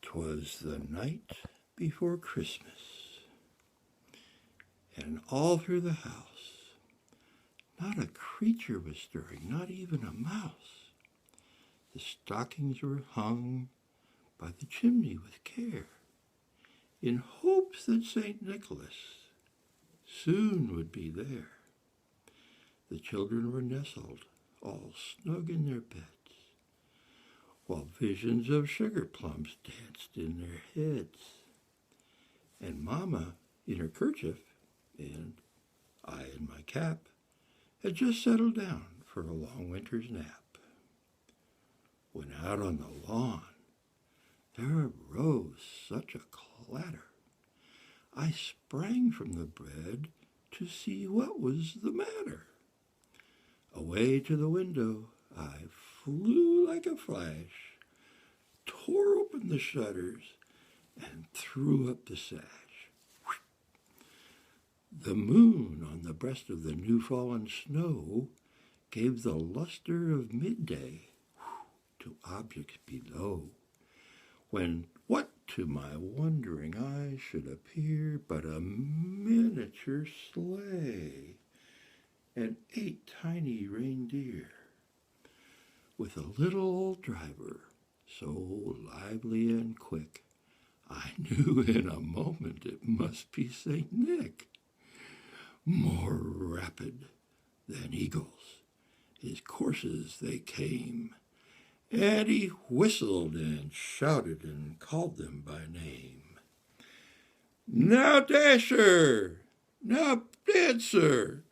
'Twas the night before Christmas, and all through the house not a creature was stirring, not even a mouse. The stockings were hung by the chimney with care, in hopes that St. Nicholas soon would be there. The children were nestled all snug in their beds, while visions of sugar plums danced in their heads. And Mamma, in her kerchief, and I in my cap, had just settled down for a long winter's nap. When out on the lawn there arose such a clatter, I sprang from the bed to see what was the matter. Away to the window I flew like a flash, tore open the shutters, and threw up the sash. The moon on the breast of the new-fallen snow gave the luster of midday to objects below, when what to my wondering eyes should appear but a miniature sleigh and 8 tiny reindeer, with a little old driver so lively and quick, I knew in a moment it must be St. Nick. More rapid than eagles, his coursers they came, and he whistled and shouted and called them by name. Now Dasher, now Dancer,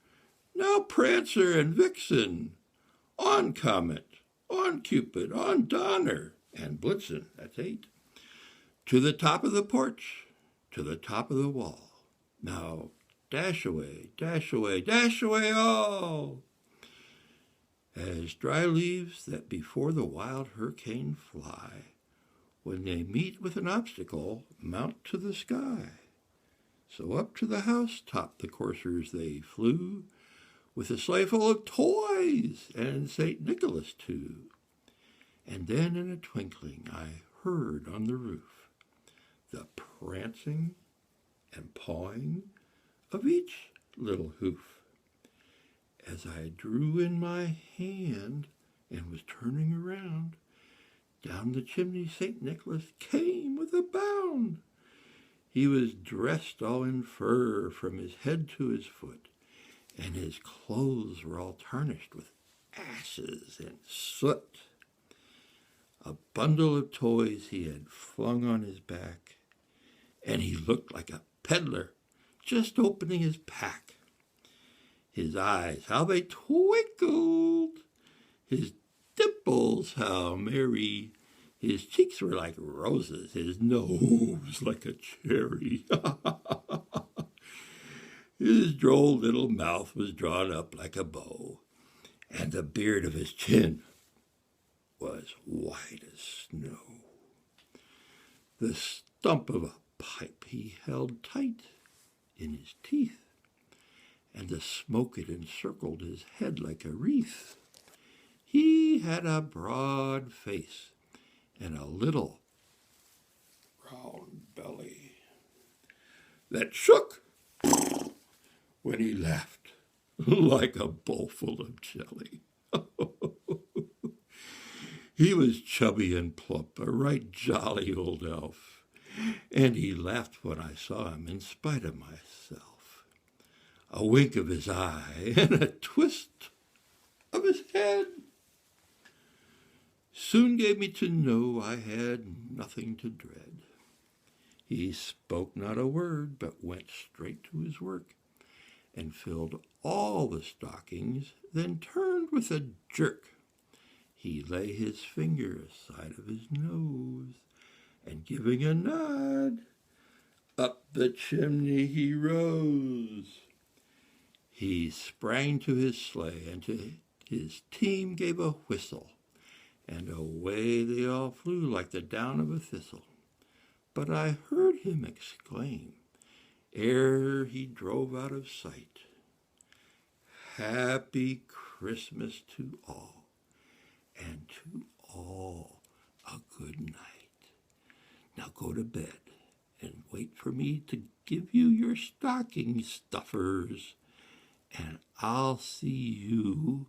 now Prancer and Vixen, on Comet, on Cupid, on Donner, and Blitzen, that's 8, to the top of the porch, to the top of the wall. Now dash away, dash away, dash away all, as dry leaves that before the wild hurricane fly, when they meet with an obstacle, mount to the sky. So up to the housetop the coursers they flew, with a sleigh full of toys, and St. Nicholas too. And then in a twinkling I heard on the roof the prancing and pawing of each little hoof. As I drew in my hand and was turning around, down the chimney St. Nicholas came with a bound. He was dressed all in fur from his head to his foot, and his clothes were all tarnished with ashes and soot. A bundle of toys he had flung on his back, and he looked like a peddler just opening his pack. His eyes, how they twinkled! His dimples, how merry! His cheeks were like roses, his nose like a cherry. His droll little mouth was drawn up like a bow, and the beard of his chin was white as snow. The stump of a pipe he held tight in his teeth, and the smoke it encircled his head like a wreath. He had a broad face and a little round belly that shook when he laughed like a bowl full of jelly. He was chubby and plump, a right jolly old elf, and he laughed when I saw him in spite of myself. A wink of his eye and a twist of his head soon gave me to know I had nothing to dread. He spoke not a word, but went straight to his work, and filled all the stockings, then turned with a jerk. He lay his finger aside of his nose, and giving a nod, up the chimney he rose. He sprang to his sleigh, and to his team gave a whistle, and away they all flew like the down of a thistle. But I heard him exclaim, ere he drove out of sight, Happy Christmas to all, and to all a good night. Now go to bed and wait for me to give you your stocking stuffers. And I'll see you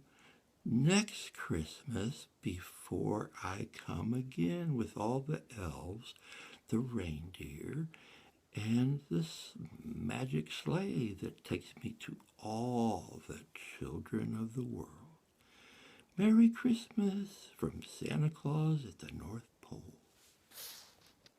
next Christmas before I come again with all the elves, the reindeer, and this magic sleigh that takes me to all the children of the world. Merry Christmas from Santa Claus at the North Pole.